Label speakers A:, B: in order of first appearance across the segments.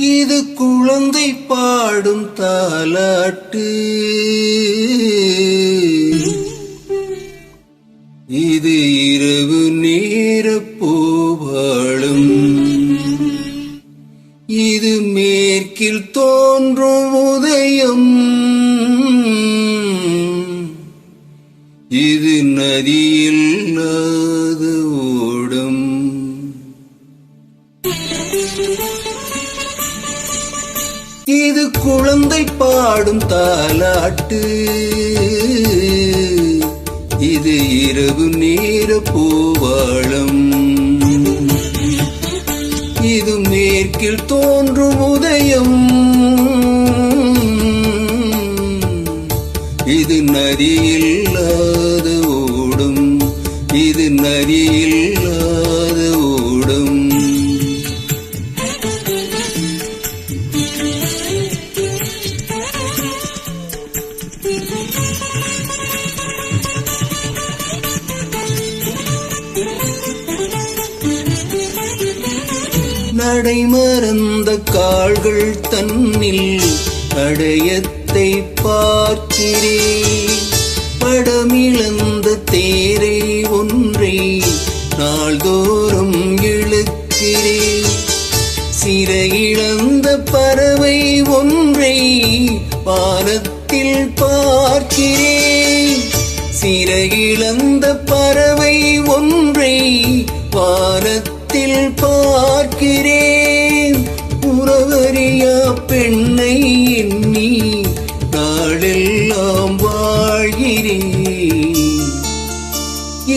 A: இது குழந்தை பாடும் தாலாட்டு, இது இரவு நேர பூவாளும், இது மேற்கில் தோன்றும் உதயம், இது நதியில்லாத ஓடம். இது குழந்தை பாடும் தாலாட்டு, இது இரவு நேர பூவாளம், இது மேற்கில் தோன்றும் உதயம், இது நதியில்லாத ஓடும், இது நதியில்லாத ஓடும். நடைமறந்த கால்கள் தன்னில் அடையத்தை பார்க்கிறேன், படமிழந்த தேரை ஒன்றை நாள்தோறும் இழுக்கிறேன், சிறையிழந்த பறவை ஒன்றை வானத்தில் பார்க்கிறேன், சிறையிழந்த பறவை ஒன்றை வானத்தில் பார்க்கிறேன், உறவறியா பெண்ணை எண்ணி நாளெல்லாம் வாழ்கிறேன்.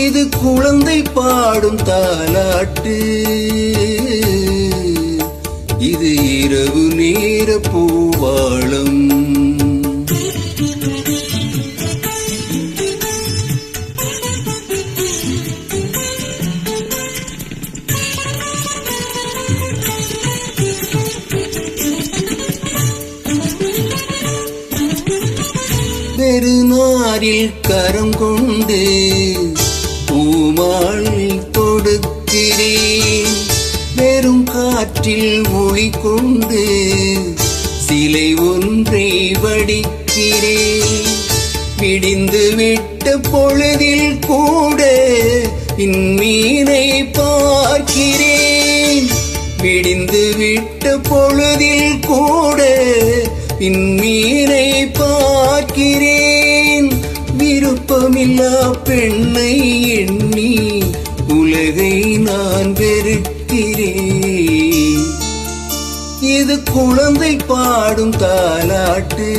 A: இது குழந்தை பாடும் தாலாட்டு, இது இரவு நேர பூவாளம். பெருநாரில் கரம் கொண்டு பூமால் தொடுக்கிறேன், வெறும் காற்றில் மொழி கொண்டு சிலை ஒன்றை வடிக்கிறேன், விடிந்து விட்ட பொழுதில் கூட விண்மீனை பார்க்கிறேன், விடிந்து விட்ட பொழுதில் கூட விண்மீனை பார்க்கிறேன், விருப்பமில்லா பெண்ணை எண்ணி உலகை நான் வெறுக்கிறேன். இது குழந்தை பாடும் தாலாட்டு,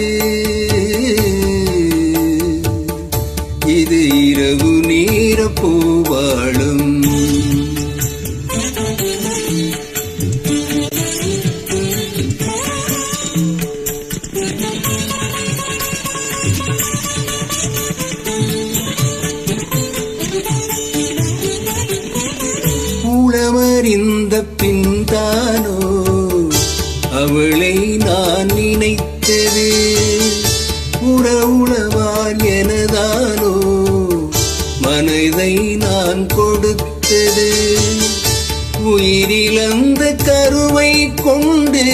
A: இது இரவு நேர பூவாளும். உளமறிந்த பின்தானோ அவளை நான் நினைத்தது, உறவுளவான் எனதானோ மனதை நான் கொடுத்தது, உயிரிழந்த கருவை கொண்டு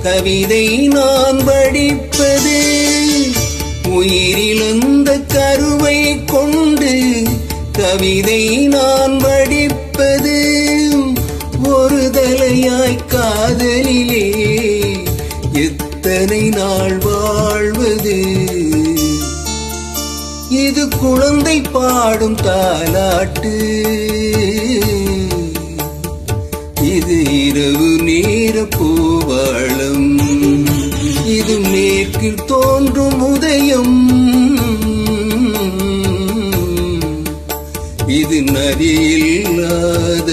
A: கவிதை நான் படிப்பது, உயிரிழந்த கருவை கொண்டு கவிதை நான் படிப்பது, ஒரு தலையாய் காதலிலே எத்தனை நாள் வாழ்வது. இது குழந்தை பாடும் தாலாட்டு, இது இரவு நேர பூவாளம், இது மேற்கில் தோன்றும் உதயம், இது நதியில்லாத